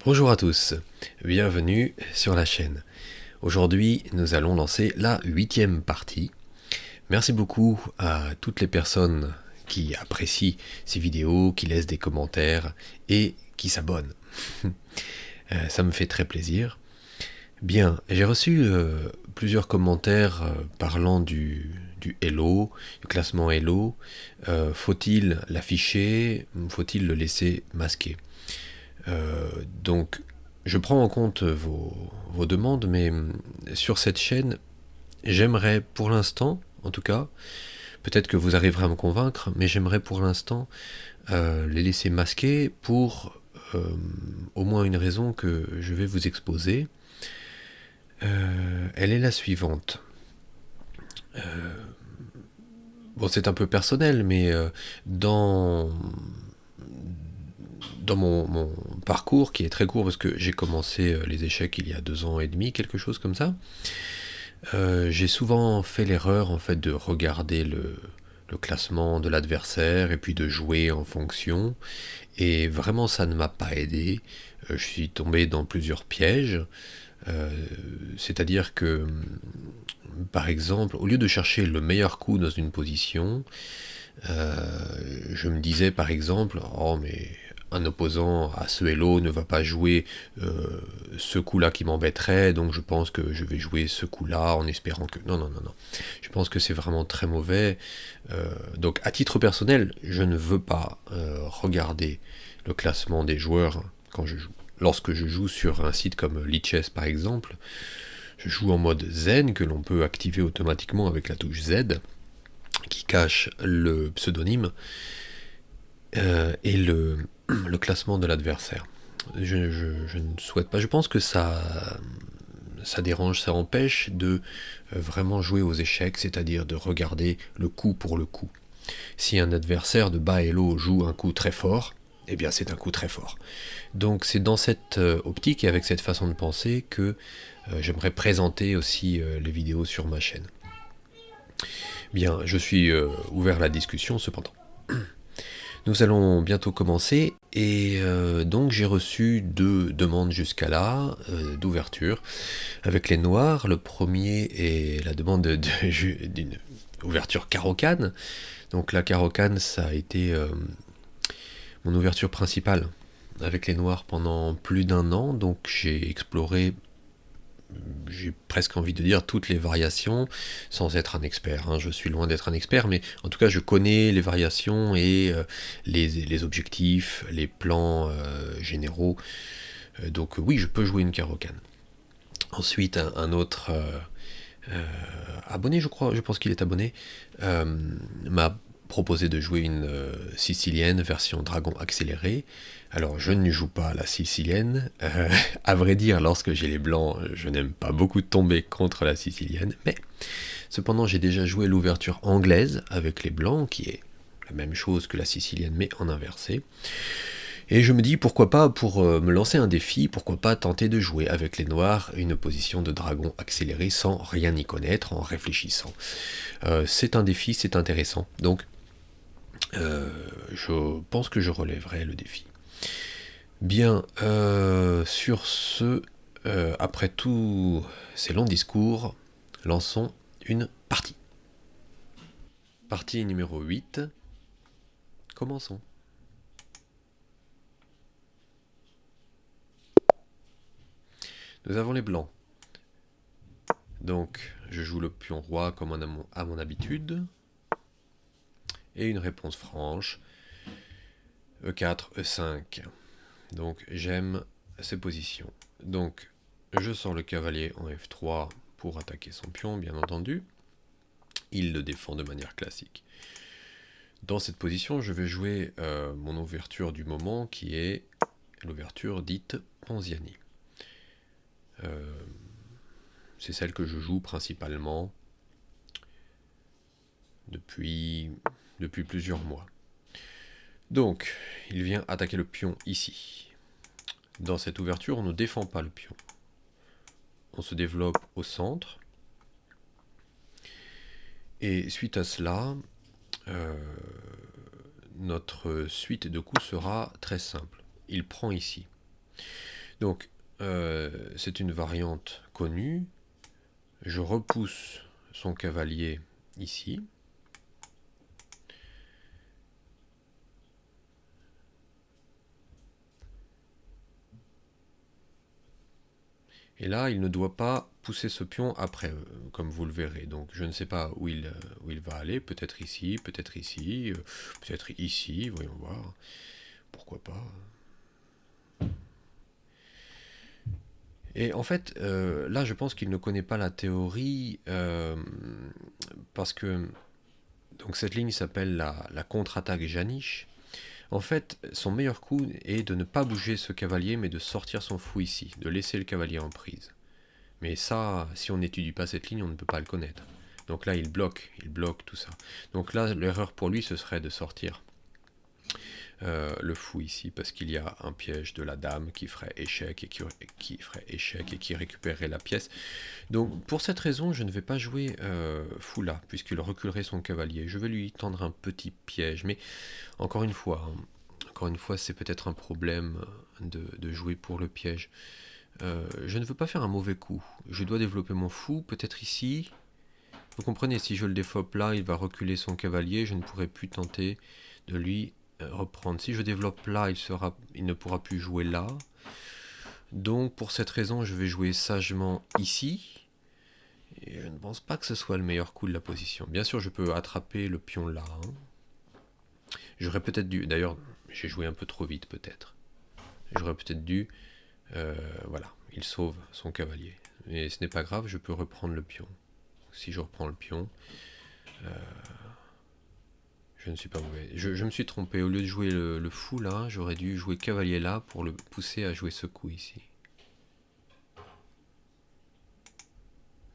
Bonjour à tous, bienvenue sur la chaîne. Aujourd'hui, nous allons lancer la 8e partie. Merci beaucoup à toutes les personnes qui apprécient ces vidéos, qui laissent des commentaires et qui s'abonnent. Ça me fait très plaisir. Bien, j'ai reçu plusieurs commentaires parlant du Hello, du classement Hello. Faut-il l'afficher? Faut-il le laisser masqué? Donc, je prends en compte vos demandes, mais sur cette chaîne, j'aimerais pour l'instant, en tout cas, peut-être que vous arriverez à me convaincre, mais j'aimerais pour l'instant les laisser masqués pour au moins une raison que je vais vous exposer. Elle est la suivante. Bon, c'est un peu personnel, mais dans mon parcours, qui est très court parce que j'ai commencé les échecs il y a 2 ans et demi, quelque chose comme ça, j'ai souvent fait l'erreur en fait de regarder le classement de l'adversaire et puis de jouer en fonction. Et vraiment, ça ne m'a pas aidé. Je suis tombé dans plusieurs pièges. Euh, C'est-à-dire que, par exemple, au lieu de chercher le meilleur coup dans une position, je me disais par exemple, oh mais un opposant à ce hello ne va pas jouer ce coup-là qui m'embêterait, donc je pense que je vais jouer ce coup-là en espérant que... Non, non, non, non. Je pense que c'est vraiment très mauvais. Donc à titre personnel, je ne veux pas regarder le classement des joueurs quand je joue. Lorsque je joue sur un site comme Lichess par exemple, je joue en mode zen que l'on peut activer automatiquement avec la touche Z qui cache le pseudonyme et le classement de l'adversaire. Je ne souhaite pas. Je pense que ça dérange, ça empêche de vraiment jouer aux échecs, c'est-à-dire de regarder le coup pour le coup. Si un adversaire de bas elo joue un coup très fort, eh bien c'est un coup très fort. Donc c'est dans cette optique et avec cette façon de penser que j'aimerais présenter aussi les vidéos sur ma chaîne. Bien, je suis ouvert à la discussion cependant. Nous allons bientôt commencer et donc j'ai reçu 2 demandes jusqu'à là d'ouverture avec les noirs. Le premier est la demande d'une ouverture carocane. Donc la carocane, ça a été mon ouverture principale avec les noirs pendant plus d'1 an. Donc j'ai presque envie de dire toutes les variations, sans être un expert, hein. Je suis loin d'être un expert, mais en tout cas je connais les variations et les objectifs, les plans généraux. Donc oui, je peux jouer une carocane. Ensuite, un autre abonné, je pense qu'il est abonné, m'a proposé de jouer une sicilienne version dragon accéléré. Alors je ne joue pas à la sicilienne. À vrai dire, lorsque j'ai les blancs, je n'aime pas beaucoup tomber contre la sicilienne, mais cependant j'ai déjà joué l'ouverture anglaise avec les blancs, qui est la même chose que la sicilienne mais en inversé. Et je me dis pourquoi pas, pour me lancer un défi, pourquoi pas tenter de jouer avec les noirs une position de dragon accéléré sans rien y connaître, en réfléchissant. C'est un défi, c'est intéressant. Donc je pense que je relèverai le défi. Bien, sur ce, après tous ces longs discours, lançons une partie. Partie numéro 8, commençons. Nous avons les blancs. Donc, je joue le pion roi comme à mon habitude. Et une réponse franche. E4, E5. Donc, j'aime ces positions. Donc, je sors le cavalier en F3 pour attaquer son pion, bien entendu. Il le défend de manière classique. Dans cette position, je vais jouer mon ouverture du moment, qui est l'ouverture dite Ponziani. C'est celle que je joue principalement depuis plusieurs mois. Donc, il vient attaquer le pion ici. Dans cette ouverture, on ne défend pas le pion. On se développe au centre. Et suite à cela, notre suite de coups sera très simple. Il prend ici. Donc, c'est une variante connue. Je repousse son cavalier ici. Et là, il ne doit pas pousser ce pion après, comme vous le verrez. Donc je ne sais pas où il va aller. Peut-être ici, peut-être ici, peut-être ici, voyons voir. Pourquoi pas. Et en fait, là, je pense qu'il ne connaît pas la théorie, parce que donc cette ligne s'appelle la contre-attaque Janisch. En fait, son meilleur coup est de ne pas bouger ce cavalier, mais de sortir son fou ici, de laisser le cavalier en prise. Mais ça, si on n'étudie pas cette ligne, on ne peut pas le connaître. Donc là, il bloque tout ça. Donc là, l'erreur pour lui, ce serait de sortir le fou ici, parce qu'il y a un piège de la dame qui ferait échec et qui récupérerait la pièce. Donc pour cette raison, je ne vais pas jouer fou là, puisqu'il reculerait son cavalier. Je vais lui tendre un petit piège, mais encore une fois, c'est peut-être un problème de jouer pour le piège. Je ne veux pas faire un mauvais coup. Je dois développer mon fou, peut-être ici. Vous comprenez, si je le développe là, il va reculer son cavalier, je ne pourrai plus tenter de lui reprendre. Si je développe là, il ne pourra plus jouer là. Donc pour cette raison, je vais jouer sagement ici. Et je ne pense pas que ce soit le meilleur coup de la position. Bien sûr, je peux attraper le pion là. J'aurais peut-être dû... D'ailleurs, j'ai joué un peu trop vite peut-être. J'aurais peut-être dû... voilà, il sauve son cavalier. Mais ce n'est pas grave, je peux reprendre le pion. Si je reprends le pion, je ne suis pas mauvais. Je me suis trompé. Au lieu de jouer le fou là, j'aurais dû jouer cavalier là pour le pousser à jouer ce coup ici.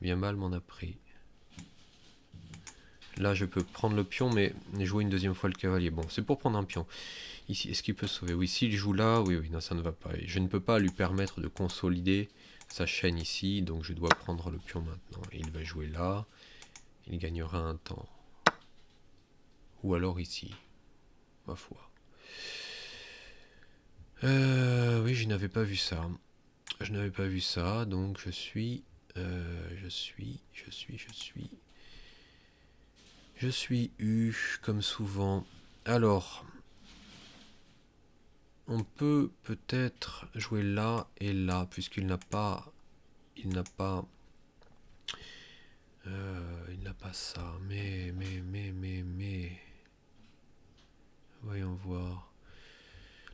Bien mal m'en a pris. Là, je peux prendre le pion, mais jouer une deuxième fois le cavalier. Bon, c'est pour prendre un pion. Ici, est-ce qu'il peut sauver? Oui, s'il joue là, oui, non, ça ne va pas. Je ne peux pas lui permettre de consolider sa chaîne ici, donc je dois prendre le pion maintenant. Et il va jouer là. Il gagnera un temps. Ou alors ici, ma foi. Oui, je n'avais pas vu ça. Je n'avais pas vu ça, donc je suis U, comme souvent. Alors, on peut peut-être jouer là et là, puisqu'il n'a pas... Il n'a pas... il n'a pas ça. Mais... Voyons voir.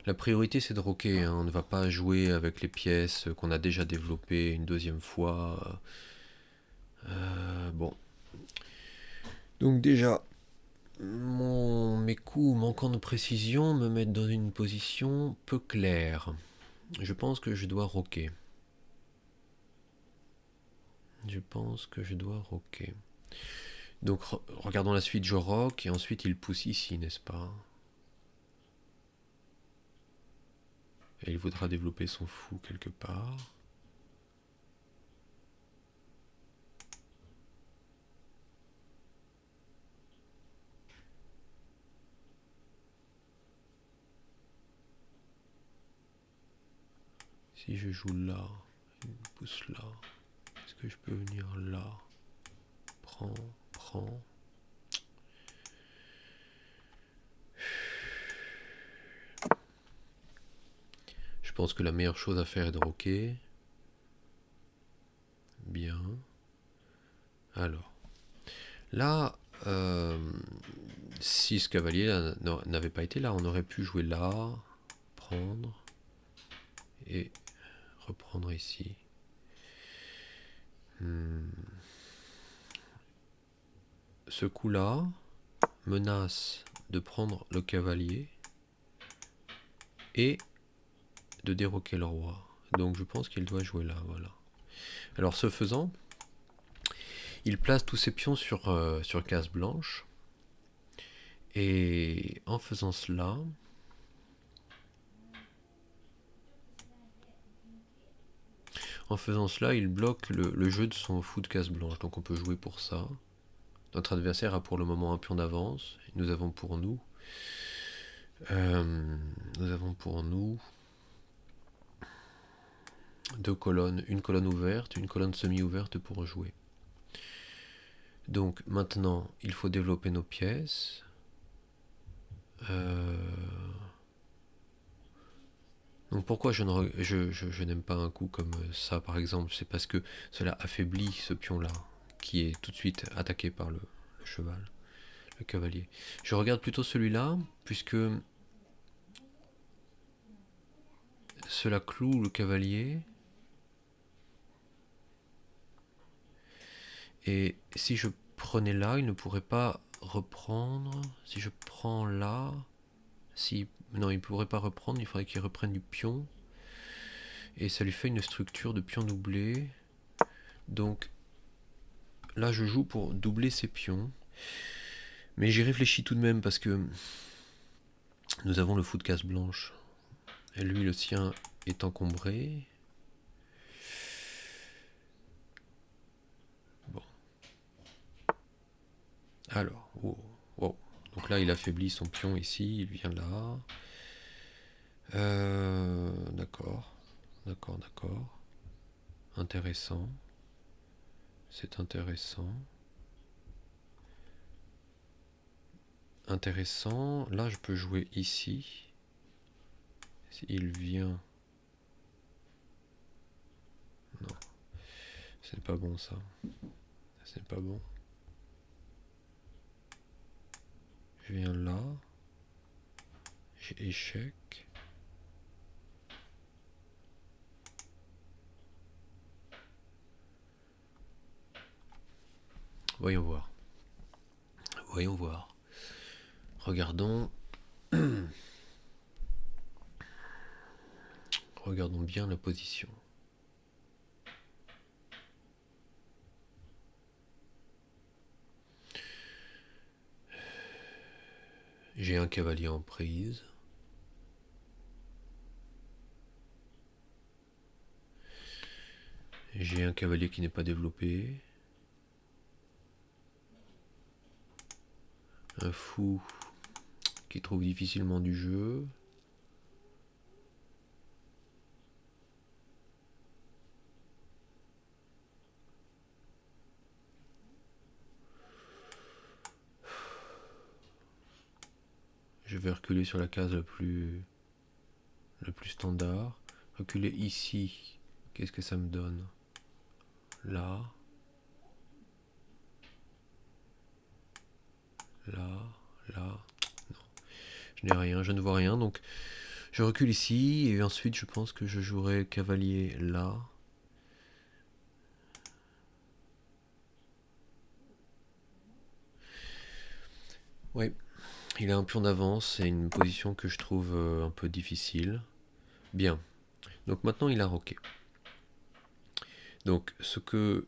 La priorité, c'est de roquer, hein. On ne va pas jouer avec les pièces qu'on a déjà développées une deuxième fois. Bon. Donc déjà, mes coups manquant de précision me mettent dans une position peu claire. Je pense que je dois roquer. Donc regardons la suite, je roque et ensuite il pousse ici, n'est-ce pas? Et il voudra développer son fou quelque part. Si je joue là, il me pousse là. Est-ce que je peux venir là? Prends. Je pense que la meilleure chose à faire est de roquer. Bien. Alors. Là, si ce cavalier n'avait pas été là, on aurait pu jouer là, prendre, et reprendre ici. Ce coup-là menace de prendre le cavalier et de déroquer le roi. Donc je pense qu'il doit jouer là, voilà. Alors ce faisant, il place tous ses pions sur case blanche. Et en faisant cela, il bloque le jeu de son fou de case blanche. Donc on peut jouer pour ça. Notre adversaire a pour le moment un pion d'avance. Nous avons pour nous... deux colonnes, une colonne ouverte, une colonne semi-ouverte pour jouer. Donc maintenant, il faut développer nos pièces. Donc pourquoi je n'aime pas un coup comme ça par exemple? C'est parce que cela affaiblit ce pion-là, qui est tout de suite attaqué par le cheval, le cavalier. Je regarde plutôt celui-là, puisque cela cloue le cavalier. Et si je prenais là, il ne pourrait pas reprendre. Si je prends là... Non, il ne pourrait pas reprendre, il faudrait qu'il reprenne du pion. Et ça lui fait une structure de pion doublé. Donc là, je joue pour doubler ses pions. Mais j'y réfléchis tout de même parce que nous avons le fou de case blanche. Et lui, le sien est encombré. Bon. Alors, wow. Donc là, il affaiblit son pion ici, il vient là. D'accord. Intéressant. C'est intéressant. Là, je peux jouer ici. S'il vient... Non. C'est pas bon, ça. C'est pas bon. Je viens là. J'ai échec. Voyons voir. Regardons. Regardons bien la position. J'ai un cavalier en prise. J'ai un cavalier qui n'est pas développé. Un fou qui trouve difficilement du jeu. Je vais reculer sur la case le plus standard. Reculer ici. Qu'est-ce que ça me donne? Là. Non. Je n'ai rien, je ne vois rien. Donc je recule ici. Et ensuite je pense que je jouerai cavalier là. Ouais. Il a un pion d'avance. C'est une position que je trouve un peu difficile. Bien. Donc maintenant il a roqué. Donc ce que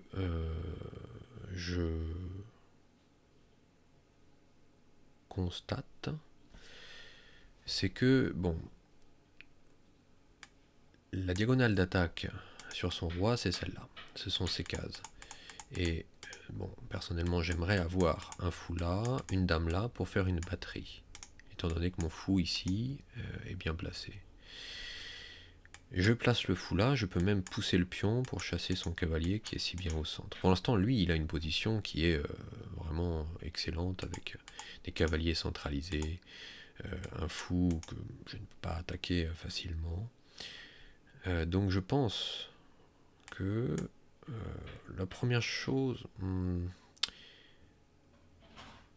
je constate, c'est que, bon, la diagonale d'attaque sur son roi, c'est celle-là. Ce sont ces cases. Et, bon, personnellement, j'aimerais avoir un fou là, une dame là, pour faire une batterie. Étant donné que mon fou ici est bien placé. Je place le fou là, je peux même pousser le pion pour chasser son cavalier qui est si bien au centre. Pour l'instant, lui, il a une position qui est vraiment excellente avec des cavaliers centralisés, un fou que je ne peux pas attaquer facilement. Donc je pense que la première chose...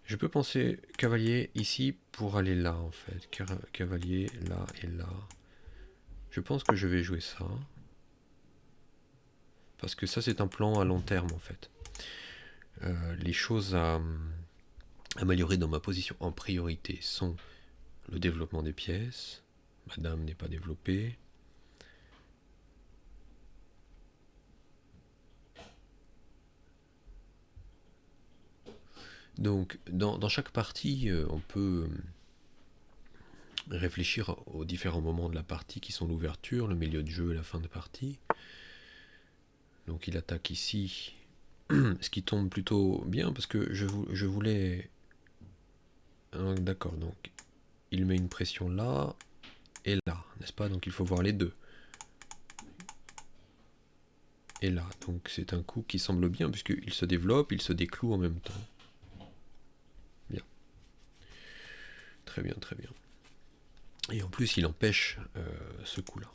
je peux penser cavalier ici pour aller là en fait. Cavalier là et là. Je pense que je vais jouer ça. Parce que ça c'est un plan à long terme en fait. Les choses à améliorer dans ma position en priorité sont le développement des pièces. Ma dame n'est pas développée. Donc dans chaque partie, on peut réfléchir aux différents moments de la partie qui sont l'ouverture, le milieu de jeu et la fin de partie. Donc il attaque ici, ce qui tombe plutôt bien parce que je voulais... D'accord, donc il met une pression là et là, n'est-ce pas? Donc il faut voir les deux. et là. Donc c'est un coup qui semble bien, puisqu'il se développe, il se décloue en même temps. Bien. Très bien, très bien. Et en plus, il empêche ce coup-là.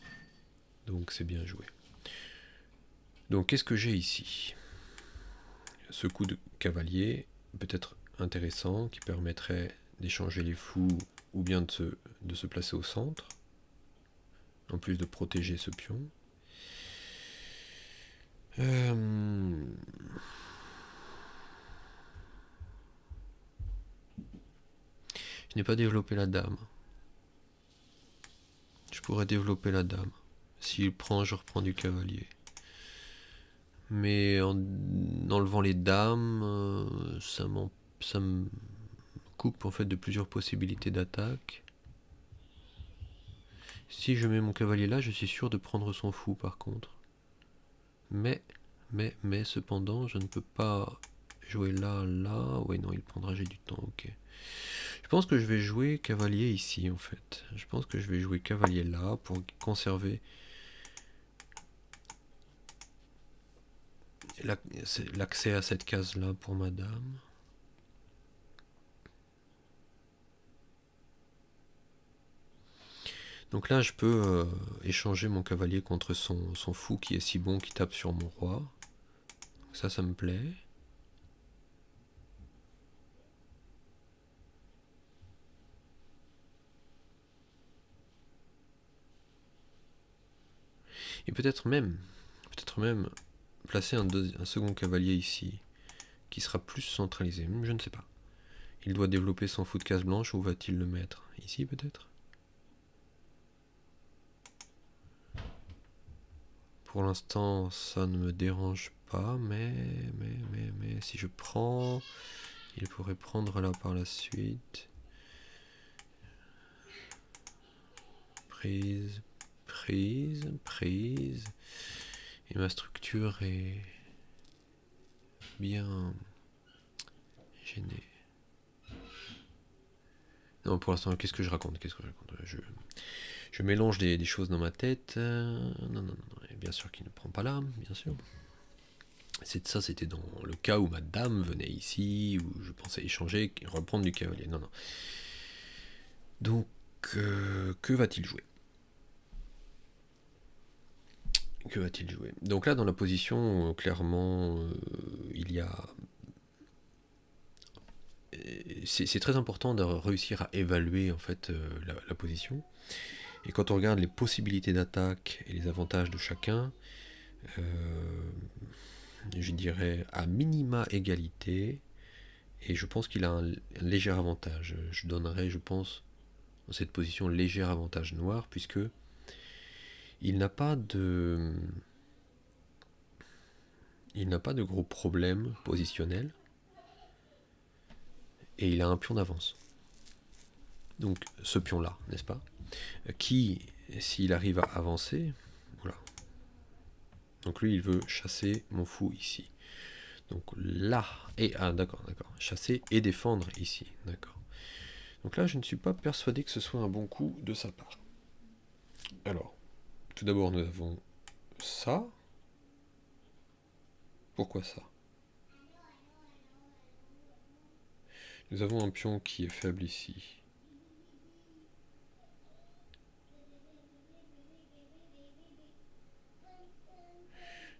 Donc c'est bien joué. Donc qu'est-ce que j'ai ici? Ce coup de cavalier, peut-être intéressant, qui permettrait d'échanger les fous ou bien de se placer au centre, en plus de protéger ce pion. Je n'ai pas développé la dame. Je pourrais développer la dame. S'il prend, je reprends du cavalier. Mais en enlevant les dames, ça me coupe en fait de plusieurs possibilités d'attaque. Si je mets mon cavalier là, je suis sûr de prendre son fou par contre. Mais cependant, je ne peux pas jouer là. Ouais, non, il prendra, j'ai du temps, ok. Je pense que je vais jouer cavalier ici en fait. Je pense que je vais jouer cavalier là pour conserver l'accès à cette case là pour ma dame. Donc là, je peux échanger mon cavalier contre son fou qui est si bon, qui tape sur mon roi. Donc ça me plaît. Et peut-être même placer un second cavalier ici, qui sera plus centralisé. Je ne sais pas. Il doit développer son fou de case blanche, où va-t-il le mettre? Ici peut-être? Pour l'instant, ça ne me dérange pas, mais si je prends, il pourrait prendre là par la suite. Prise. Et ma structure est bien gênée. Non, pour l'instant, qu'est-ce que je raconte? Je mélange des choses dans ma tête. Non. Et bien sûr qu'il ne prend pas là, bien sûr. Ça, c'était dans le cas où ma dame venait ici, où je pensais échanger, reprendre du cavalier. Non. Donc, que va-t-il jouer? Donc là, dans la position, clairement, il y a... C'est très important de réussir à évaluer en fait la position. Et quand on regarde les possibilités d'attaque et les avantages de chacun, je dirais à minima égalité, et je pense qu'il a un léger avantage. Je donnerais, je pense, dans cette position, léger avantage noir, puisque il n'a pas de gros problèmes positionnels, et il a un pion d'avance. Donc ce pion-là, n'est-ce pas, qui, s'il arrive à avancer, voilà. Donc lui, il veut chasser mon fou ici. Donc là, d'accord, chasser et défendre ici, d'accord. Donc là, je ne suis pas persuadé que ce soit un bon coup de sa part. Alors, tout d'abord, nous avons ça. Pourquoi ça? Nous avons un pion qui est faible ici.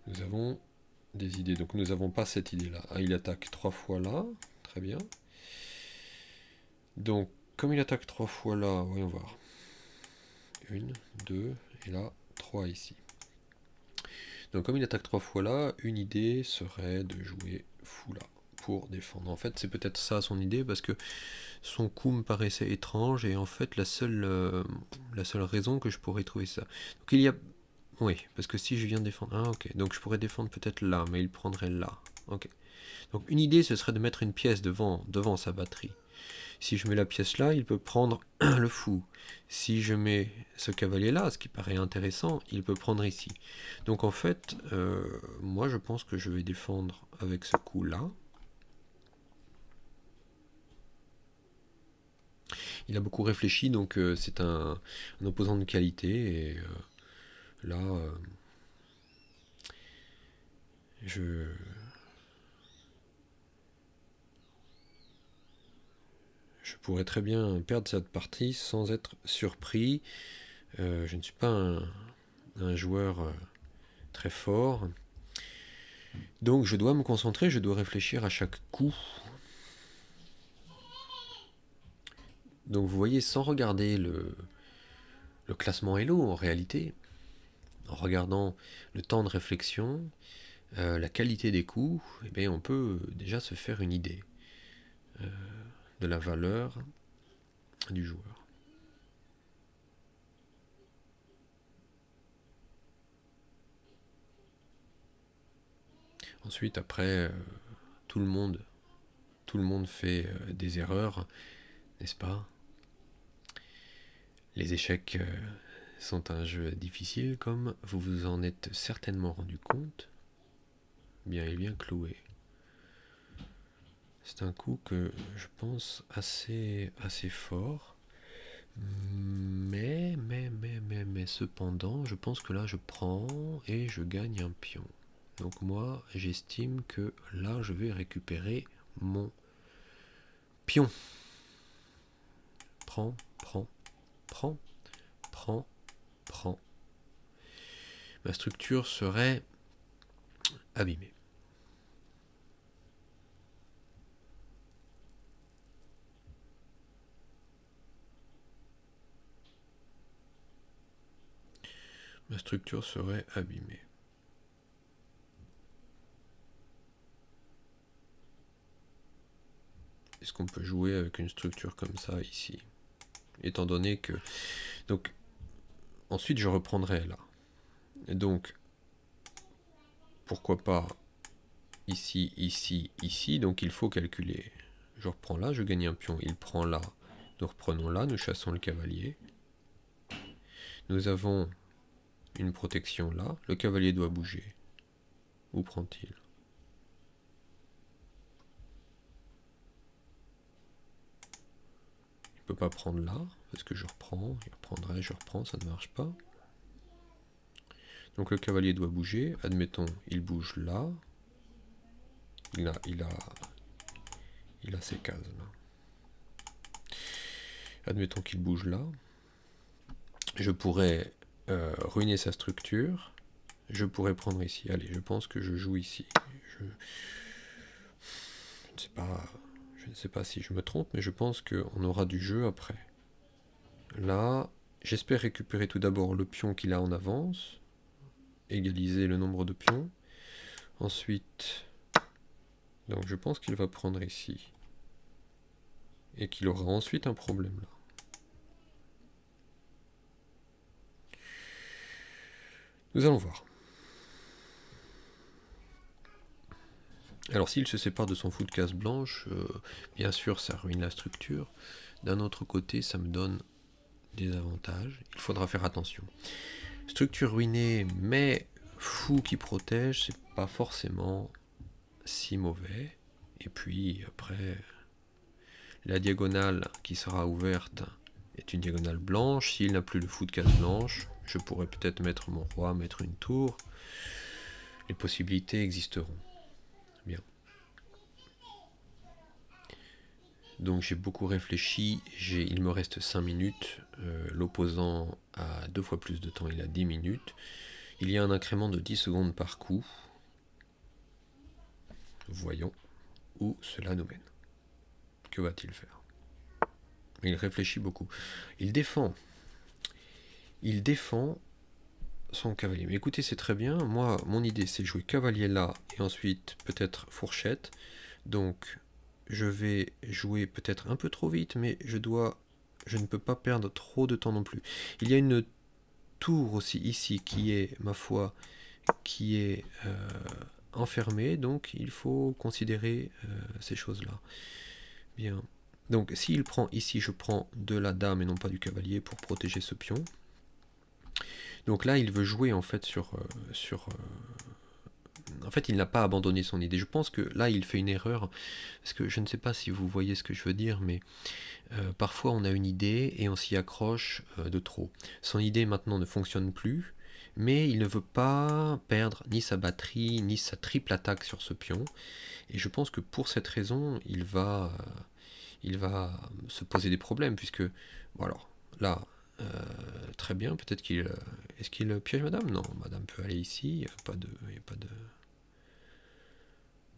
Nous avons des idées. Donc nous n'avons pas cette idée-là. Ah, il attaque 3 fois là. Très bien. Donc, comme il attaque 3 fois là, voyons voir. 1, 2, et là, 3 ici. Donc comme il attaque 3 fois là, une idée serait de jouer fou là pour défendre. En fait, c'est peut-être ça son idée, parce que son coup me paraissait étrange, et en fait la seule raison que je pourrais trouver ça. Donc il y a... Oui, parce que si je viens défendre... Ah ok, donc je pourrais défendre peut-être là, mais il prendrait là. Ok. Donc une idée, ce serait de mettre une pièce devant sa batterie. Si je mets la pièce là, il peut prendre le fou. Si je mets ce cavalier là, ce qui paraît intéressant, il peut prendre ici. Donc en fait, moi je pense que je vais défendre avec ce coup là. Il a beaucoup réfléchi, donc c'est un opposant de qualité. Et là, Je pourrais très bien perdre cette partie sans être surpris. Je ne suis pas un joueur très fort. Donc je dois me concentrer, je dois réfléchir à chaque coup. Donc vous voyez, sans regarder le classement Elo en réalité, en regardant le temps de réflexion, la qualité des coups, eh bien, on peut déjà se faire une idée de la valeur du joueur. Ensuite, après, tout le monde fait des erreurs, n'est-ce pas? Les échecs sont un jeu difficile, comme vous vous en êtes certainement rendu compte. Bien, il est bien cloué. C'est un coup que je pense assez fort. Mais cependant, je pense que là je prends et je gagne un pion. Donc moi, j'estime que là, je vais récupérer mon pion. Prends. Ma structure serait abîmée. Ma structure serait abîmée. Est-ce qu'on peut jouer avec une structure comme ça ici? Étant donné que... Donc, ensuite je reprendrai là. Et donc, pourquoi pas ici, ici. Donc il faut calculer. Je reprends là, je gagne un pion. Il prend là. Nous reprenons là, nous chassons le cavalier. Nous avons une protection là. Le cavalier doit bouger. Où prend-il? Il ne peut pas prendre là, parce que je reprends. Il reprendrait, je reprends, ça ne marche pas. Donc le cavalier doit bouger. Admettons, il bouge là. Il a ses cases là. Admettons qu'il bouge là. Je pourrais ruiner sa structure. Je pourrais prendre ici. Allez, je pense que je joue ici. Je ne sais pas si je me trompe, mais je pense qu'on aura du jeu après. Là, j'espère récupérer tout d'abord le pion qu'il a en avance. Égaliser le nombre de pions. Ensuite, donc je pense qu'il va prendre ici. Et qu'il aura ensuite un problème là. Nous allons voir. Alors s'il se sépare de son fou de case blanche, bien sûr ça ruine la structure. D'un autre côté, ça me donne des avantages. Il faudra faire attention. Structure ruinée, mais fou qui protège, c'est pas forcément si mauvais. Et puis après, la diagonale qui sera ouverte est une diagonale blanche. S'il n'a plus le fou de case blanche, je pourrais peut-être mettre mon roi, mettre une tour. Les possibilités existeront. Bien. Donc j'ai beaucoup réfléchi, il me reste 5 minutes, l'opposant a 2 fois plus de temps, il a 10 minutes. Il y a un incrément de 10 secondes par coup. Voyons où cela nous mène. Que va-t-il faire? Il réfléchit beaucoup. Il défend son cavalier. Mais écoutez, c'est très bien. Moi, mon idée, c'est jouer cavalier là, et ensuite peut-être fourchette. Donc, je vais jouer peut-être un peu trop vite, mais je ne peux pas perdre trop de temps non plus. Il y a une tour aussi ici qui est, ma foi, qui est enfermée, donc il faut considérer ces choses-là. Bien. Donc, s'il prend ici, je prends de la dame et non pas du cavalier pour protéger ce pion. Donc là, il veut jouer en fait sur en fait, il n'a pas abandonné son idée. Je pense que là, il fait une erreur, parce que je ne sais pas si vous voyez ce que je veux dire, mais parfois on a une idée et on s'y accroche de trop. Son idée maintenant ne fonctionne plus, mais il ne veut pas perdre ni sa batterie, ni sa triple attaque sur ce pion. Et je pense que pour cette raison, il va se poser des problèmes, puisque, bon alors, là, très bien, peut-être qu'il... est-ce qu'il piège madame? Non, madame peut aller ici, il n'y a pas de... Il n'y a pas de...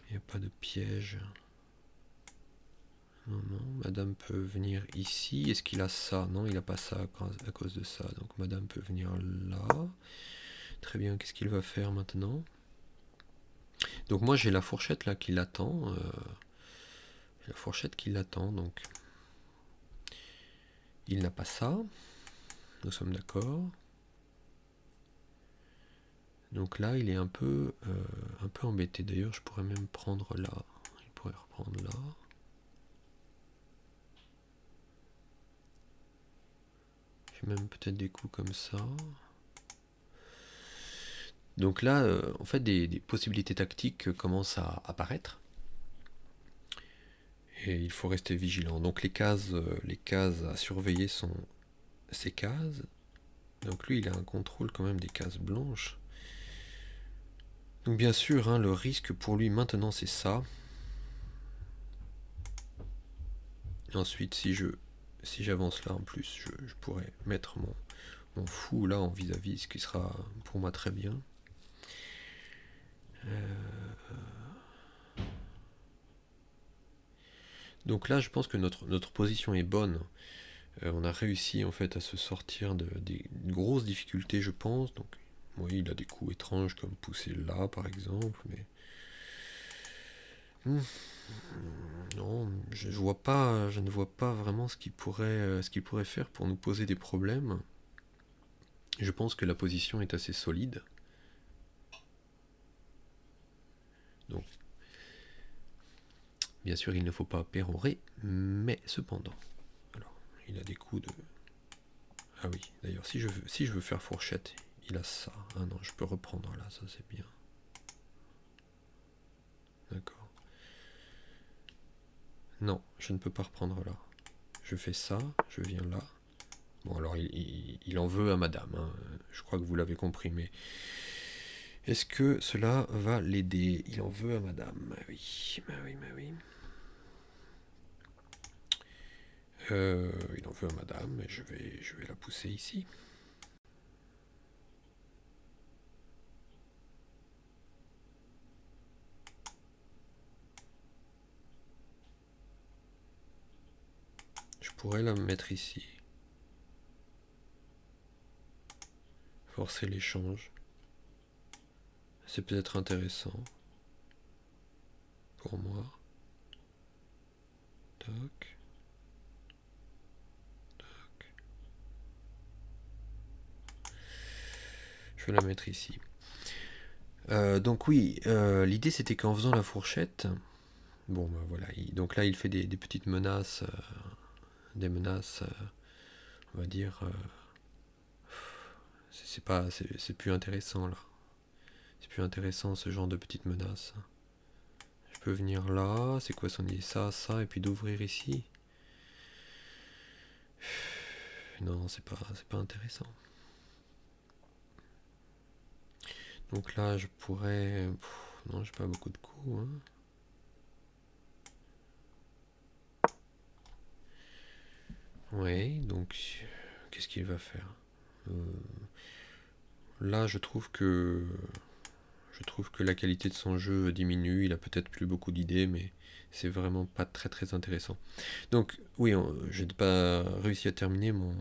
Il n'y a pas de piège. Non, non, madame peut venir ici. Est-ce qu'il a ça? Non, il n'a pas ça à cause de ça. Donc madame peut venir là. Très bien, qu'est-ce qu'il va faire maintenant? Donc moi j'ai la fourchette là qui l'attend. La fourchette qui l'attend, donc il n'a pas ça. Nous sommes d'accord. Donc là il est un peu embêté. D'ailleurs je pourrais même prendre là. Il pourrait reprendre là. J'ai même peut-être des coups comme ça. Donc là, en fait, des possibilités tactiques commencent à apparaître. Et il faut rester vigilant. Donc les cases à surveiller sont ces cases. Donc lui, il a un contrôle quand même des cases blanches. Donc bien sûr, hein, le risque pour lui maintenant, c'est ça. Et ensuite, si j'avance là en plus, je pourrais mettre mon fou là en vis-à-vis, ce qui sera pour moi très bien. Donc là, je pense que notre position est bonne. On a réussi en fait à se sortir des grosses difficultés, je pense. Donc, oui, il a des coups étranges comme pousser là, par exemple, mais non, je ne vois pas vraiment ce qu'il pourrait faire pour nous poser des problèmes. Je pense que la position est assez solide. Donc, bien sûr, il ne faut pas pérorer, mais cependant, alors, il a des coups de... Ah oui, d'ailleurs, si je veux faire fourchette, il a ça. Ah non, je peux reprendre là, ça c'est bien. D'accord. Non, je ne peux pas reprendre là. Je fais ça, je viens là. Bon, alors il en veut à madame, hein. Je crois que vous l'avez compris, mais est-ce que cela va l'aider? Il en veut à madame. Oui, bah oui, bah oui. Il en veut à madame, et je vais la pousser ici. Je pourrais la mettre ici. Forcer l'échange. C'est peut-être intéressant. Pour moi. Toc. Toc. Je vais la mettre ici. Donc oui, l'idée c'était qu'en faisant la fourchette, bon ben voilà, donc là il fait des petites menaces, on va dire, c'est plus intéressant là. C'est plus intéressant ce genre de petites menaces. Je peux venir là, c'est quoi son idée? Ça, et puis d'ouvrir ici. Non, c'est pas intéressant. Donc là, je pourrais... non, j'ai pas beaucoup de coups. Hein. Ouais, donc qu'est-ce qu'il va faire? Là, je trouve que la qualité de son jeu diminue. Il a peut-être plus beaucoup d'idées, mais c'est vraiment pas très très intéressant. Donc oui, j'ai pas réussi à terminer mon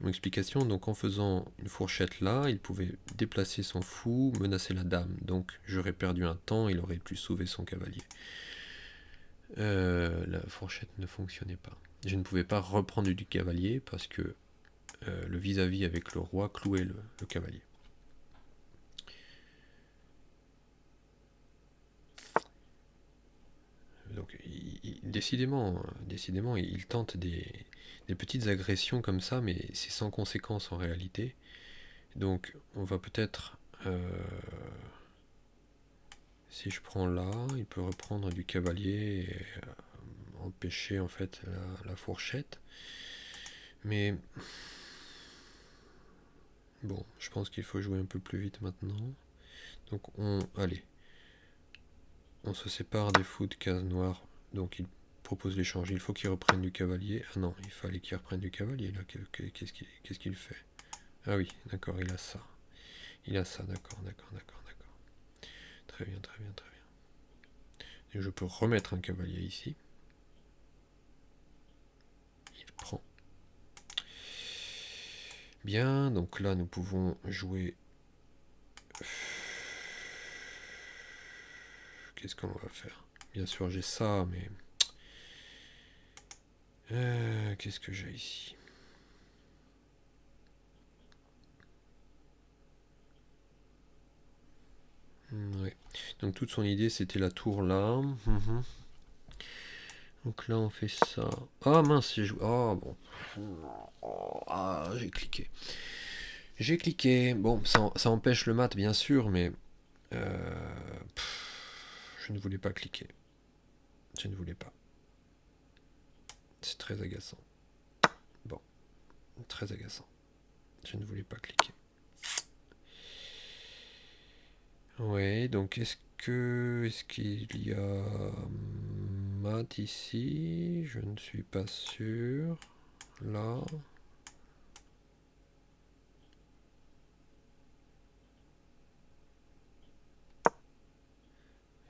explication. Donc en faisant une fourchette là, il pouvait déplacer son fou, menacer la dame. Donc j'aurais perdu un temps, il aurait pu sauver son cavalier. La fourchette ne fonctionnait pas. Je ne pouvais pas reprendre du cavalier parce que le vis-à-vis avec le roi clouait le cavalier. Donc, décidément, il tente des petites agressions comme ça, mais c'est sans conséquence en réalité. Donc, on va peut-être Si je prends là, il peut reprendre du cavalier et empêcher en fait la fourchette. Mais bon, je pense qu'il faut jouer un peu plus vite maintenant. Donc allez, on se sépare des fous de case noire. Donc il propose l'échange. Il faut qu'il reprenne du cavalier. Ah non, il fallait qu'il reprenne du cavalier là. Qu'est-ce qu'il fait? Ah oui, d'accord, il a ça. Il a ça, d'accord. Très bien. Et je peux remettre un cavalier ici. Il prend. Bien, donc là nous pouvons jouer. Qu'est-ce qu'on va faire? Bien sûr j'ai ça, mais... qu'est-ce que j'ai ici? Ouais. Donc toute son idée c'était la tour là. Donc là on fait ça. Ah mince, j'ai joué. Ah bon. Ah, j'ai cliqué. J'ai cliqué. Bon, ça empêche le mat bien sûr, mais je ne voulais pas cliquer. Je ne voulais pas. C'est très agaçant. Bon, très agaçant. Je ne voulais pas cliquer. Ouais, donc est-ce qu'il y a mat ici? Je ne suis pas sûr. Là.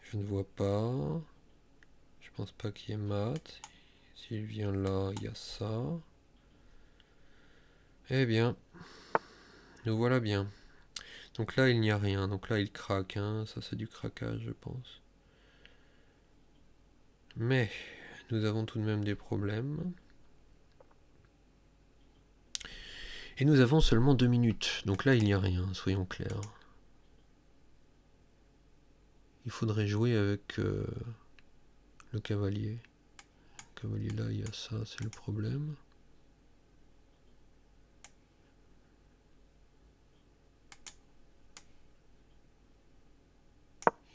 Je ne vois pas. Je pense pas qu'il y ait mat. S'il vient là, il y a ça. Eh bien, nous voilà bien. Donc là, il n'y a rien. Donc là, il craque. Hein. Ça, c'est du craquage, je pense. Mais nous avons tout de même des problèmes. Et nous avons seulement 2 minutes. Donc là, il n'y a rien, soyons clairs. Il faudrait jouer avec le cavalier. Le cavalier là, il y a ça, c'est le problème.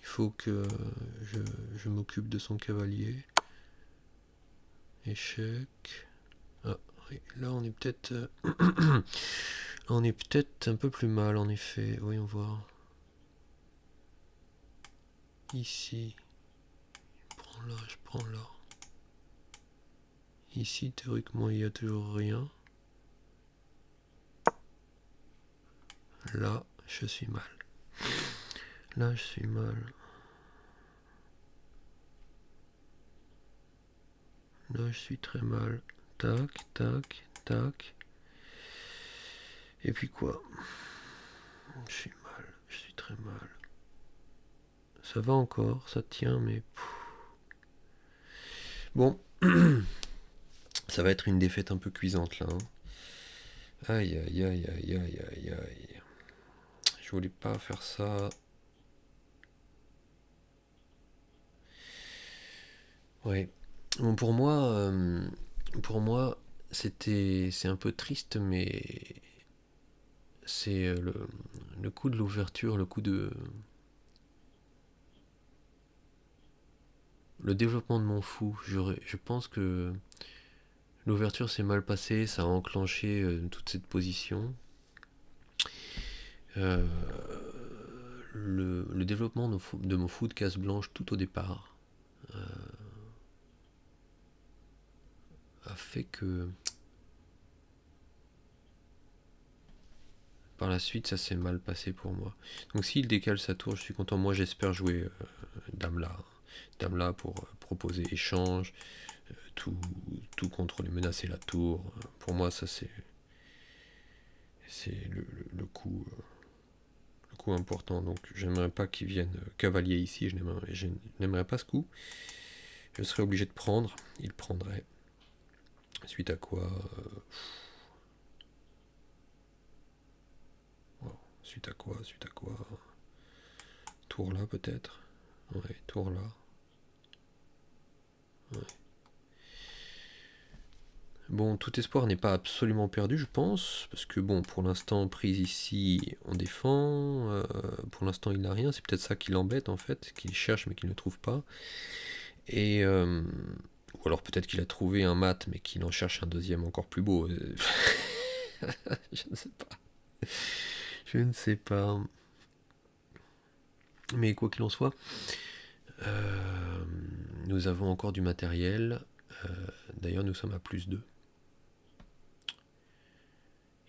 Il faut que je m'occupe de son cavalier. Échec. Ah, oui, là on est peut-être... on est peut-être un peu plus mal en effet. Voyons voir. Ici. Je prends là. Ici, théoriquement, il n'y a toujours rien. Là, je suis mal. Là, je suis mal. Là, je suis très mal. Tac, tac, tac. Et puis quoi? Je suis mal. Je suis très mal. Ça va encore, ça tient, mais... Bon. Ça va être une défaite un peu cuisante, là. Hein. Aïe, aïe, aïe, aïe, aïe, aïe, aïe. Je voulais pas faire ça. Ouais. Bon, pour moi, c'est un peu triste, mais c'est le coup de l'ouverture, le développement de mon fou. Je pense que l'ouverture s'est mal passée, ça a enclenché toute cette position. Euh, le développement de mon fou de case blanche tout au départ a fait que par la suite ça s'est mal passé pour moi. Donc s'il décale sa tour, je suis content. Moi j'espère jouer dame là. Dame là pour proposer échange, tout, tout contrôler, menacer la tour. Pour moi ça c'est le coup. Le coup important, donc j'aimerais pas qu'il vienne cavalier ici, je n'aimerais pas ce coup. Je serais obligé de prendre, il prendrait. Suite à quoi wow. Suite à quoi tour là peut-être. Ouais, tour là. Ouais. Bon, tout espoir n'est pas absolument perdu, je pense, parce que bon, pour l'instant, prise ici, on défend. Pour l'instant, il n'a rien. C'est peut-être ça qui l'embête en fait, qu'il cherche mais qu'il ne trouve pas. Et ou alors peut-être qu'il a trouvé un mat, mais qu'il en cherche un deuxième encore plus beau. Je ne sais pas. Je ne sais pas. Mais quoi qu'il en soit, nous avons encore du matériel. D'ailleurs, nous sommes à +2.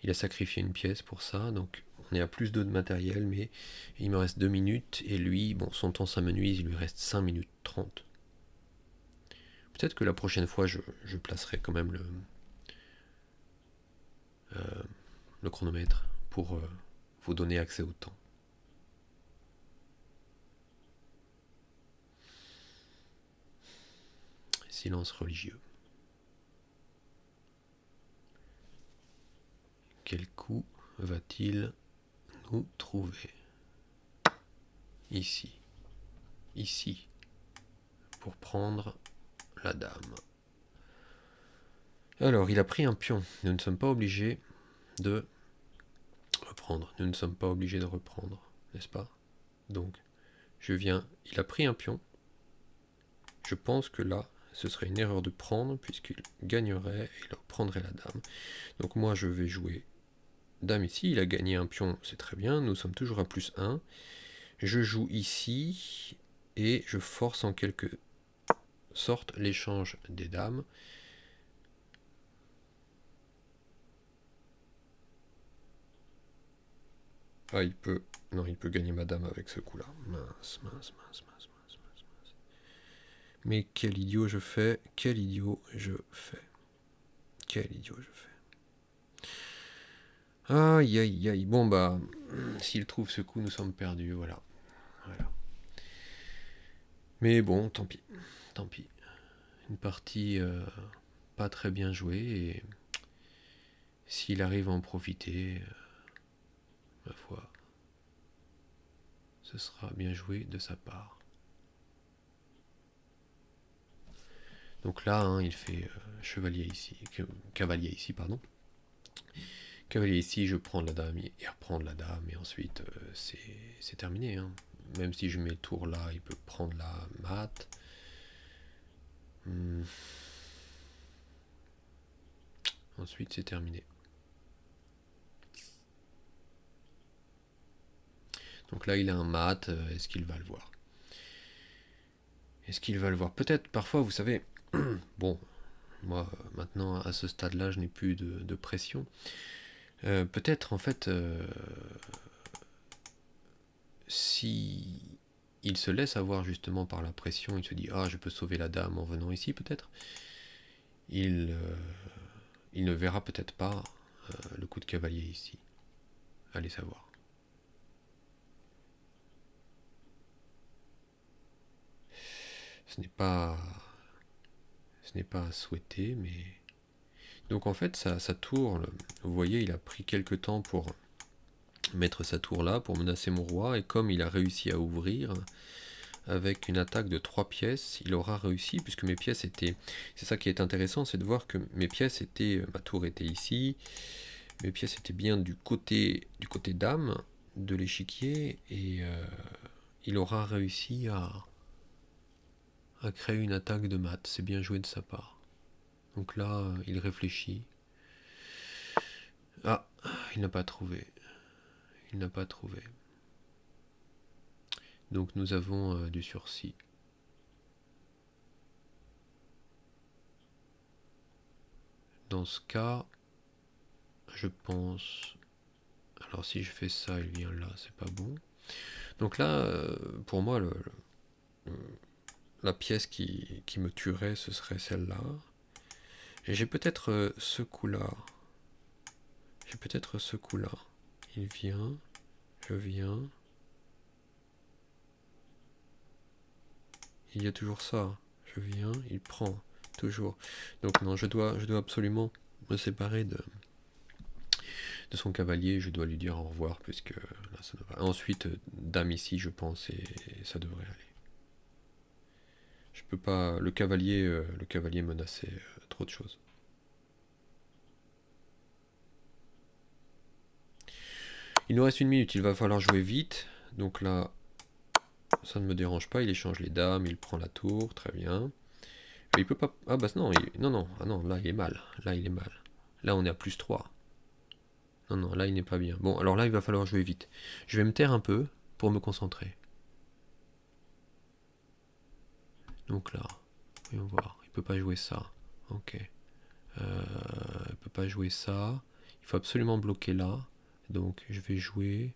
Il a sacrifié une pièce pour ça, donc on est à +2 de matériel, mais il me reste 2 minutes, et lui, bon, son temps s'amenuise, il lui reste 5 minutes 30. Peut-être que la prochaine fois, je placerai quand même le chronomètre pour vous donner accès au temps. Silence religieux. Quel coup va-t-il nous trouver? Ici. Ici. Pour prendre la dame. Alors, il a pris un pion. Nous ne sommes pas obligés de reprendre. Nous ne sommes pas obligés de reprendre, n'est-ce pas? Donc, je viens... Il a pris un pion. Je pense que là, ce serait une erreur de prendre, puisqu'il gagnerait et il reprendrait la dame. Donc moi, je vais jouer dame ici. Il a gagné un pion, c'est très bien. Nous sommes toujours à +1. Je joue ici, et je force en quelque sorte l'échange des dames. Ah, il peut... Non, il peut gagner ma dame avec ce coup-là. Mince, mince, mince, mince, mince, mince, mince. Mais quel idiot je fais, quel idiot je fais. Quel idiot je fais. Aïe, aïe, aïe. Bon, bah, s'il trouve ce coup, nous sommes perdus, voilà. Voilà. Mais bon, tant pis. Tant pis. Une partie pas très bien jouée, et s'il arrive à en profiter, ma foi, ce sera bien joué de sa part. Donc là, hein, il fait chevalier ici, cavalier ici, pardon. Cavalier ici, je prends la dame, il reprend la dame, et ensuite c'est terminé. Hein. Même si je mets le tour là, il peut prendre la mat. Ensuite, c'est terminé. Donc là, il a un mat, est-ce qu'il va le voir? Est-ce qu'il va le voir? Peut-être, parfois, vous savez, bon, moi, maintenant, à ce stade-là, je n'ai plus de pression. Peut-être, en fait, si il se laisse avoir justement par la pression, il se dit ah je peux sauver la dame en venant ici peut-être, il ne verra peut-être pas le coup de cavalier ici. Allez savoir. Ce n'est pas à souhaiter, mais donc en fait sa tour, vous voyez, il a pris quelque temps pour mettre sa tour là pour menacer mon roi, et comme il a réussi à ouvrir avec une attaque de 3 pièces, il aura réussi, puisque mes pièces étaient... C'est ça qui est intéressant, c'est de voir que mes pièces étaient... Ma tour était ici, mes pièces étaient bien du côté dame de l'échiquier, et il aura réussi à créer une attaque de mat. C'est bien joué de sa part. Donc là, il réfléchit. Ah, il n'a pas trouvé. Il n'a pas trouvé. Donc nous avons du sursis. Dans ce cas, je pense... Alors si je fais ça, il vient là, c'est pas bon. Donc là, pour moi, la pièce qui me tuerait, ce serait celle-là. Et j'ai peut-être ce coup-là. J'ai peut-être ce coup-là. Il vient, je viens. Il y a toujours ça. Je viens, il prend. Toujours. Donc non, je dois absolument me séparer de son cavalier. Je dois lui dire au revoir, puisque là, ça devrait... Ensuite, dame ici, je pense, et ça devrait aller. Je peux pas... Le cavalier menaçait trop de choses. Il nous reste une minute, il va falloir jouer vite. Donc là, ça ne me dérange pas, il échange les dames, il prend la tour, très bien. Mais il peut pas... Ah bah non, non, ah non, là il est mal, là il est mal. Là on est à +3. Non, non, là il n'est pas bien. Bon, alors là il va falloir jouer vite. Je vais me taire un peu pour me concentrer. Donc là, voyons voir, il peut pas jouer ça. Ok. Il peut pas jouer ça. Il faut absolument bloquer là. Donc je vais jouer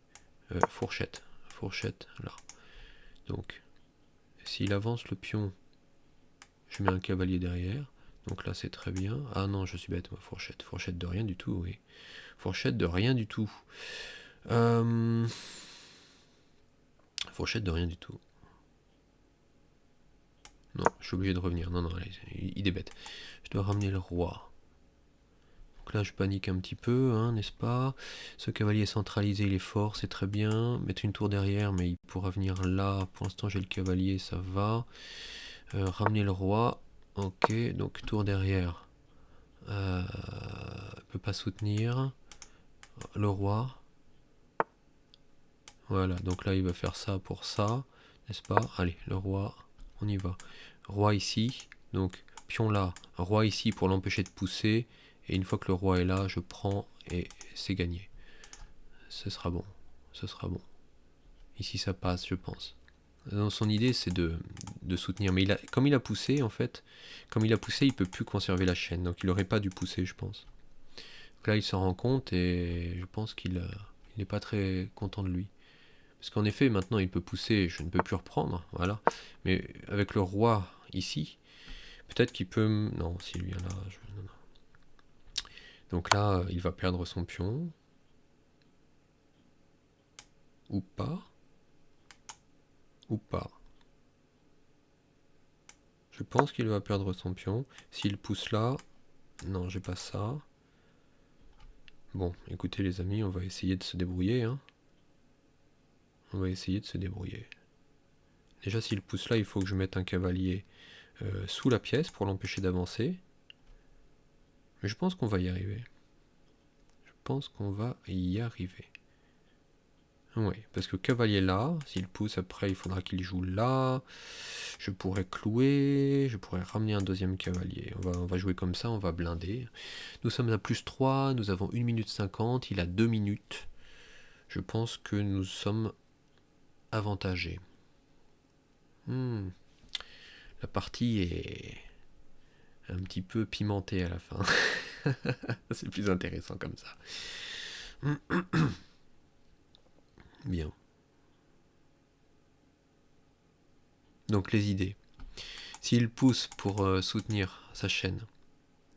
fourchette. Fourchette là. Donc s'il avance le pion, je mets un cavalier derrière. Donc là c'est très bien. Ah non, je suis bête, moi, fourchette. Fourchette de rien du tout, oui. Fourchette de rien du tout. Fourchette de rien du tout. Non, je suis obligé de revenir. Non, non, allez, il est bête. Je dois ramener le roi. Donc là, je panique un petit peu, hein, n'est-ce pas? Ce cavalier centralisé, il est fort, c'est très bien. Mettre une tour derrière, mais il pourra venir là. Pour l'instant, j'ai le cavalier, ça va. Ramener le roi. Ok, donc tour derrière. Peut pas soutenir. Le roi. Voilà, donc là, il va faire ça pour ça, n'est-ce pas? Allez, le roi, on y va. Roi ici, donc pion là, roi ici pour l'empêcher de pousser. Et une fois que le roi est là, je prends et c'est gagné. Ce sera bon, ce sera bon. Ici ça passe, je pense. Donc, son idée c'est de soutenir, mais comme il a poussé en fait, comme il a poussé, il peut plus conserver la chaîne, donc il aurait pas dû pousser, je pense. Donc là il s'en rend compte et je pense qu'il n'est pas très content de lui. Parce qu'en effet, maintenant il peut pousser, je ne peux plus reprendre, voilà. Mais avec le roi ici, peut-être qu'il peut... Non, s'il vient là... Non, non. Donc là, il va perdre son pion. Ou pas. Ou pas. Je pense qu'il va perdre son pion. S'il pousse là... Non, j'ai pas ça. Bon, écoutez les amis, on va essayer de se débrouiller. Hein. On va essayer de se débrouiller. Déjà, s'il pousse là, il faut que je mette un cavalier sous la pièce pour l'empêcher d'avancer. Mais je pense qu'on va y arriver. Je pense qu'on va y arriver. Oui, parce que cavalier là, s'il pousse après, il faudra qu'il joue là. Je pourrais clouer, je pourrais ramener un deuxième cavalier. On va jouer comme ça, on va blinder. Nous sommes à +3, nous avons 1 minute 50, il a 2 minutes. Je pense que nous sommes avantagés. La partie est un petit peu pimentée à la fin. C'est plus intéressant comme ça. Bien. Donc les idées. S'il pousse pour soutenir sa chaîne,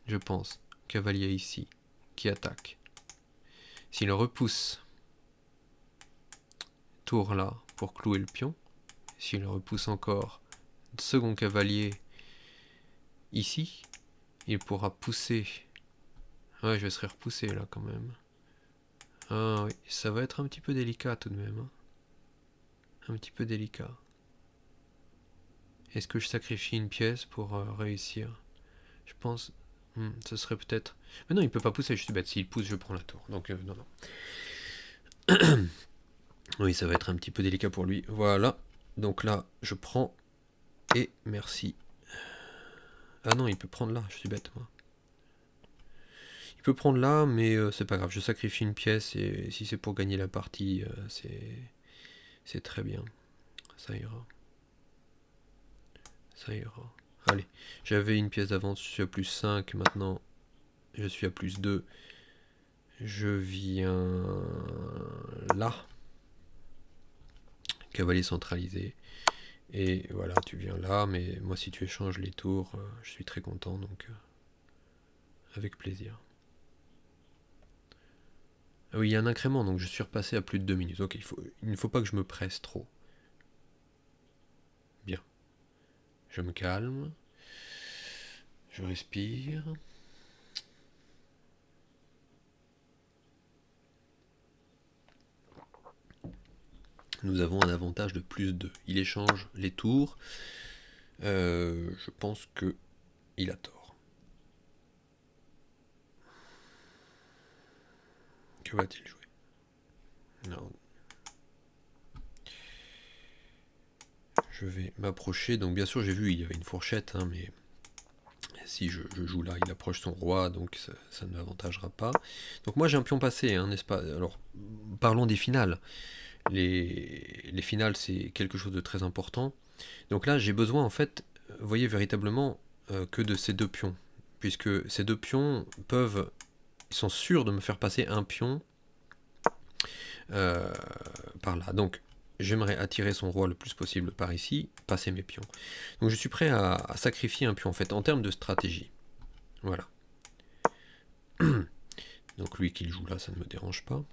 je pense, cavalier ici, qui attaque. S'il repousse, tour là, pour clouer le pion. S'il repousse encore, second cavalier ici, il pourra pousser. Ouais, je serai repoussé là quand même. Ah oui, ça va être un petit peu délicat tout de même. Hein. Un petit peu délicat. Est-ce que je sacrifie une pièce pour réussir? Je pense... ce serait peut-être... Mais non, il peut pas pousser, je suis bête. S'il pousse, je prends la tour. Donc non, non. Oui, ça va être un petit peu délicat pour lui. Voilà. Donc là, je prends. Et merci. Ah non, il peut prendre là. Je suis bête, moi. Il peut prendre là, mais c'est pas grave. Je sacrifie une pièce et si c'est pour gagner la partie, c'est très bien. Ça ira. Ça ira. Allez, j'avais une pièce d'avance, je suis à +5. Maintenant, je suis à +2. Je viens là. Cavalier centralisé. Et voilà, tu viens là, mais moi si tu échanges les tours, je suis très content, donc avec plaisir. Ah oui, il y a un incrément, donc je suis repassé à plus de 2 minutes. Ok, il ne faut pas que je me presse trop. Bien. Je me calme. Je respire. Nous avons un avantage de +2. Il échange les tours. Je pense que il a tort. Que va-t-il jouer? je vais m'approcher. Donc bien sûr j'ai vu il y avait une fourchette, hein, mais si je joue là, il approche son roi, donc ça ne m'avantagera pas. Donc moi j'ai un pion passé, hein, n'est-ce pas? Alors parlons des finales. Les finales c'est quelque chose de très important. Donc là j'ai besoin en fait, vous voyez véritablement que de ces deux pions. Puisque ces deux pions ils sont sûrs de me faire passer un pion par là. Donc j'aimerais attirer son roi le plus possible par ici, passer mes pions. Donc je suis prêt à sacrifier un pion en fait, en termes de stratégie. Voilà. Donc lui qu'il joue là, ça ne me dérange pas.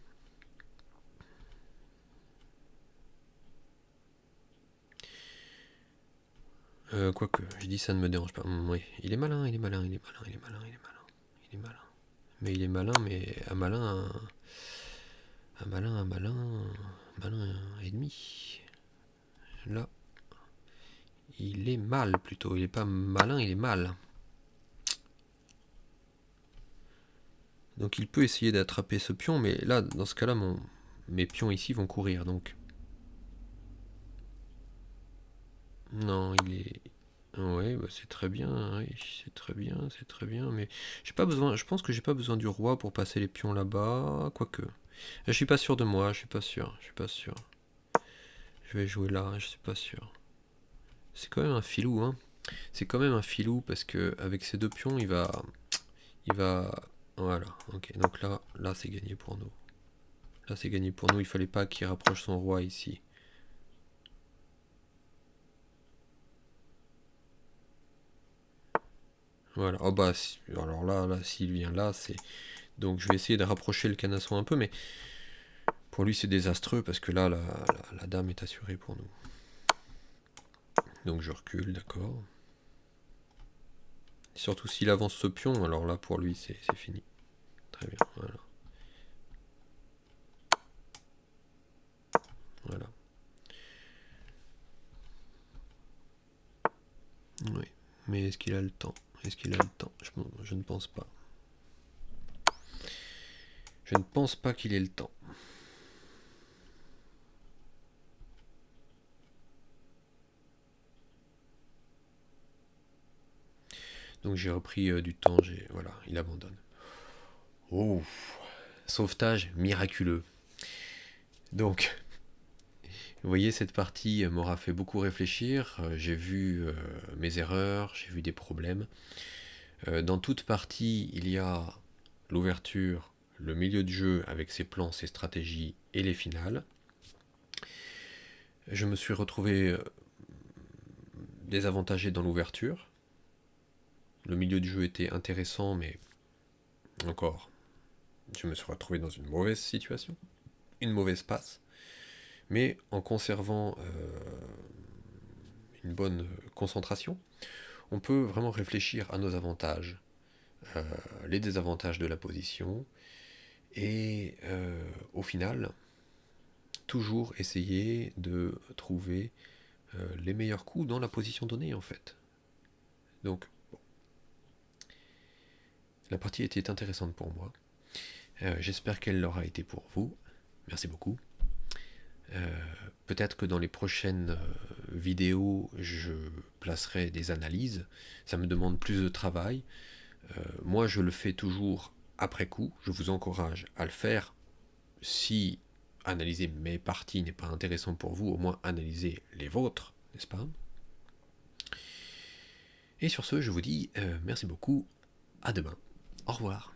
Quoique, je dis ça ne me dérange pas. Oui, il est malin, il est malin, il est malin, il est malin, il est malin. Il est malin. Mais il est malin, mais un malin, un malin et demi. Là, il est mal plutôt. Il est pas malin, il est mal. Donc il peut essayer d'attraper ce pion, mais là, dans ce cas-là, mes pions ici vont courir. Donc non, il est. Ouais, bah c'est très bien, oui, c'est très bien, c'est très bien, mais j'ai pas besoin. Je pense que j'ai pas besoin du roi pour passer les pions là-bas, quoique. Je suis pas sûr de moi, je suis pas sûr, je suis pas sûr. Je vais jouer là, je suis pas sûr. C'est quand même un filou, hein. C'est quand même un filou parce que avec ces deux pions, il va. Voilà, ok. Donc là c'est gagné pour nous. Là c'est gagné pour nous. Il fallait pas qu'il rapproche son roi ici. Voilà. Oh bah, alors là, s'il vient là, c'est. Donc je vais essayer de rapprocher le canasson un peu, mais pour lui c'est désastreux parce que là, la dame est assurée pour nous. Donc je recule, d'accord. Surtout s'il avance ce pion, alors là pour lui c'est fini. Très bien, voilà. Voilà. Oui. Mais est-ce qu'il a le temps? Est-ce qu'il a le temps? Je ne pense pas. Je ne pense pas qu'il ait le temps. Donc j'ai repris du temps, voilà, il abandonne. Oh, sauvetage miraculeux. Donc, vous voyez, cette partie m'aura fait beaucoup réfléchir. J'ai vu mes erreurs, j'ai vu des problèmes. Dans toute partie, il y a l'ouverture, le milieu de jeu avec ses plans, ses stratégies et les finales. Je me suis retrouvé désavantagé dans l'ouverture. Le milieu de jeu était intéressant, mais encore, je me suis retrouvé dans une mauvaise situation, une mauvaise passe. Mais en conservant une bonne concentration, on peut vraiment réfléchir à nos avantages, les désavantages de la position, et au final, toujours essayer de trouver les meilleurs coups dans la position donnée en fait. Donc, bon. La partie était intéressante pour moi. J'espère qu'elle l'aura été pour vous. Merci beaucoup. Peut-être que dans les prochaines vidéos, je placerai des analyses. Ça me demande plus de travail. Moi, je le fais toujours après coup. Je vous encourage à le faire. Si analyser mes parties n'est pas intéressant pour vous, au moins analyser les vôtres, n'est-ce pas? Et sur ce, je vous dis merci beaucoup. À demain. Au revoir.